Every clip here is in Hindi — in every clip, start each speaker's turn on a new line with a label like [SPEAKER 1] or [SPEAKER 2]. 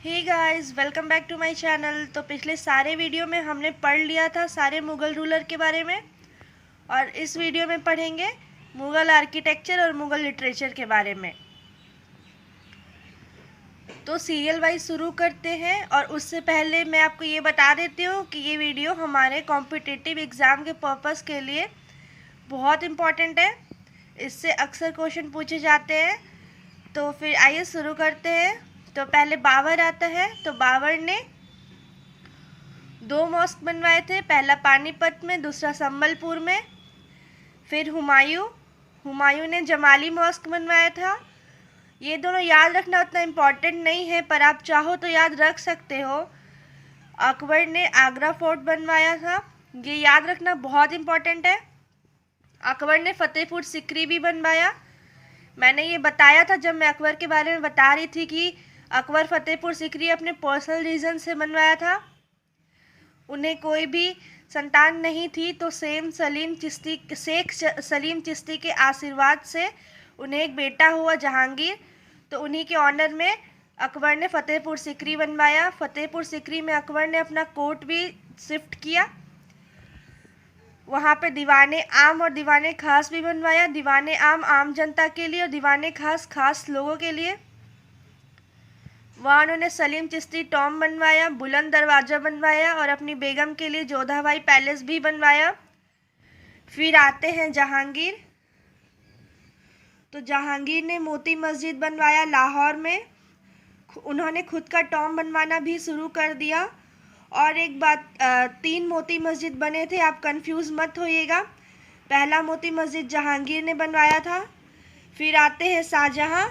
[SPEAKER 1] Hey guys, welcome back to my channel. तो पिछले सारे वीडियो में हमने पढ़ लिया था सारे मुग़ल रूलर के बारे में, और इस वीडियो में पढ़ेंगे मुग़ल आर्किटेक्चर और मुग़ल लिटरेचर के बारे में। तो सीरियल वाइज शुरू करते हैं, और उससे पहले मैं आपको ये बता देती हूँ कि ये वीडियो हमारे कॉम्पिटिटिव एग्ज़ाम के पर्पस के लिए बहुत इम्पॉर्टेंट है। इससे अक्सर क्वेश्चन पूछे जाते हैं। तो फिर आइए शुरू करते हैं। तो पहले बाबर आता है। तो बाबर ने 2 मॉस्क बनवाए थे, पहला पानीपत में, दूसरा संबलपुर में। फिर हुमायूं ने जमाली मॉस्क बनवाया था। ये दोनों याद रखना उतना इम्पोर्टेंट नहीं है, पर आप चाहो तो याद रख सकते हो। अकबर ने आगरा फोर्ट बनवाया था, ये याद रखना बहुत इम्पोर्टेंट है। अकबर ने फतेहपुर सिकरी भी बनवाया। मैंने ये बताया था जब मैं अकबर के बारे में बता रही थी कि अकबर फतेहपुर सिकरी अपने पर्सनल रीज़न से बनवाया था। उन्हें कोई भी संतान नहीं थी, तो शेख सलीम चिश्ती के आशीर्वाद से उन्हें एक बेटा हुआ जहांगीर। तो उन्हीं के ऑनर में अकबर ने फतेहपुर सिकरी बनवाया। फतेहपुर सिकरी में अकबर ने अपना कोर्ट भी शिफ्ट किया। वहाँ पे दीवाने आम और दीवाने खास भी बनवाया। दीवाने आम जनता के लिए और दीवाने खास लोगों के लिए। वहाँ उन्होंने सलीम चिश्ती टॉम बनवाया, बुलंद दरवाज़ा बनवाया, और अपनी बेगम के लिए जोधाबाई पैलेस भी बनवाया। फिर आते हैं जहांगीर। तो जहांगीर ने मोती मस्जिद बनवाया लाहौर में। उन्होंने खुद का टॉम बनवाना भी शुरू कर दिया। और एक बात, 3 मोती मस्जिद बने थे, आप कंफ्यूज मत होइएगा। पहला मोती मस्जिद जहांगीर ने बनवाया था। फिर आते हैं शाहजहां।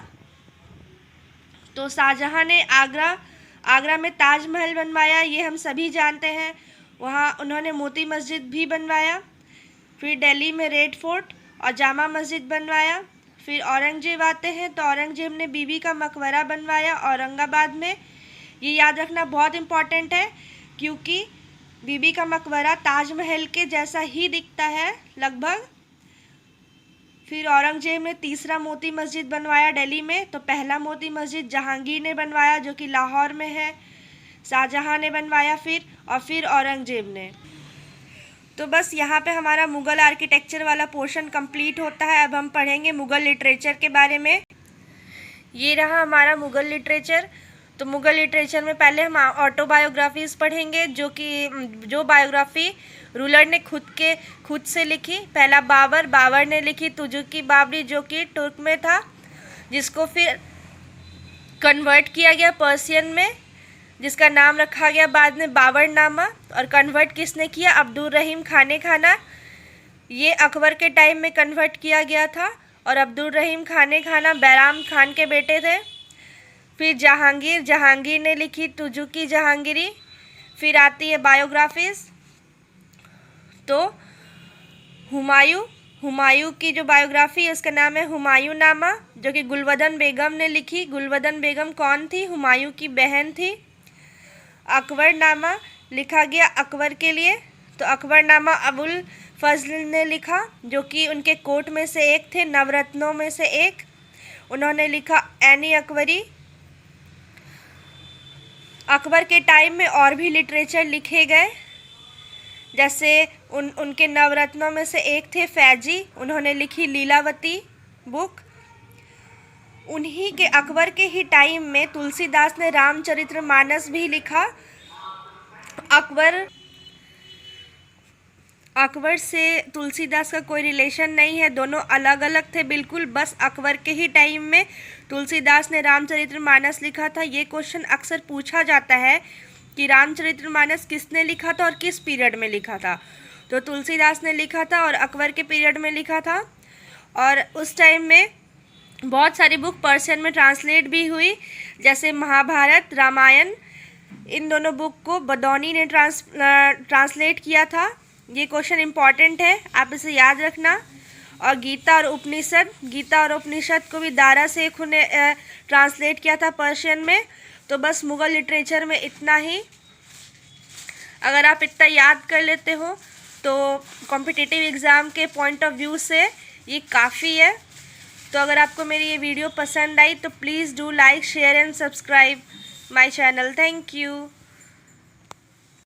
[SPEAKER 1] तो शाहजहां ने आगरा में ताजमहल बनवाया, ये हम सभी जानते हैं। वहाँ उन्होंने मोती मस्जिद भी बनवाया। फिर दिल्ली में रेड फोर्ट और जामा मस्जिद बनवाया। फिर औरंगजेब आते हैं। तो औरंगजेब ने बीबी का मकबरा बनवाया औरंगाबाद में। ये याद रखना बहुत इम्पॉर्टेंट है, क्योंकि बीबी का मकबरा ताजमहल के जैसा ही दिखता है लगभग। फिर औरंगजेब ने तीसरा मोती मस्जिद बनवाया दिल्ली में। तो पहला मोती मस्जिद जहांगीर ने बनवाया, जो कि लाहौर में है। शाहजहां ने बनवाया फिर औरंगजेब ने। तो बस यहाँ पे हमारा मुग़ल आर्किटेक्चर वाला पोर्शन कंप्लीट होता है। अब हम पढ़ेंगे मुग़ल लिटरेचर के बारे में। ये रहा हमारा मुग़ल लिटरेचर। तो मुग़ल लिटरेचर में पहले हम ऑटोबायोग्राफीज़ पढ़ेंगे, जो बायोग्राफी रूलर ने खुद से लिखी। पहला बाबर ने लिखी तुजुकी बाबरी, जो कि तुर्क में था, जिसको फिर कन्वर्ट किया गया पर्शियन में, जिसका नाम रखा गया बाद में बाबरनामा। और कन्वर्ट किसने किया? अब्दुल रहीम खाना। ये अकबर के टाइम में कन्वर्ट किया गया था, और अब्दुल रहीम खाना बैराम खान के बेटे थे। फिर जहांगीर ने लिखी तुजुकी जहांगीरी। फिर आती है बायोग्राफीज़। तो हुमायूं की जो बायोग्राफी है उसका नाम है हुमायूं नामा, जो कि गुलबदन बेगम ने लिखी। गुलबदन बेगम कौन थी? हुमायूं की बहन थी। अकबरनामा लिखा गया अकबर के लिए। तो अकबरनामा अबुल फजल ने लिखा, जो कि उनके कोर्ट में से एक थे, नवरत्नों में से एक। उन्होंने लिखा ऐनी अकबरी। अकबर के टाइम में और भी लिटरेचर लिखे गए, जैसे उनके नवरत्नों में से एक थे फैजी। उन्होंने लिखी लीलावती बुक। उन्हीं के अकबर के ही टाइम में तुलसीदास ने रामचरितमानस भी लिखा। अकबर से तुलसीदास का कोई रिलेशन नहीं है, दोनों अलग अलग थे बिल्कुल। बस अकबर के ही टाइम में तुलसीदास ने रामचरितमानस लिखा था। ये क्वेश्चन अक्सर पूछा जाता है कि रामचरितमानस किसने लिखा था और किस पीरियड में लिखा था। तो तुलसीदास ने लिखा था और अकबर के पीरियड में लिखा था। और उस टाइम में बहुत सारी बुक पर्शियन में ट्रांसलेट भी हुई, जैसे महाभारत, रामायण। इन दोनों बुक को बदौनी ने ट्रांसलेट किया था। ये क्वेश्चन इम्पॉर्टेंट है, आप इसे याद रखना। और गीता और उपनिषद को भी दारा शेख ने ट्रांसलेट किया था पर्शियन में। तो बस मुग़ल लिटरेचर में इतना ही। अगर आप इतना याद कर लेते हो तो कॉम्पिटिटिव एग्ज़ाम के पॉइंट ऑफ व्यू से ये काफ़ी है। तो अगर आपको मेरी ये वीडियो पसंद आई तो please do like, share and subscribe. My channel. Thank you.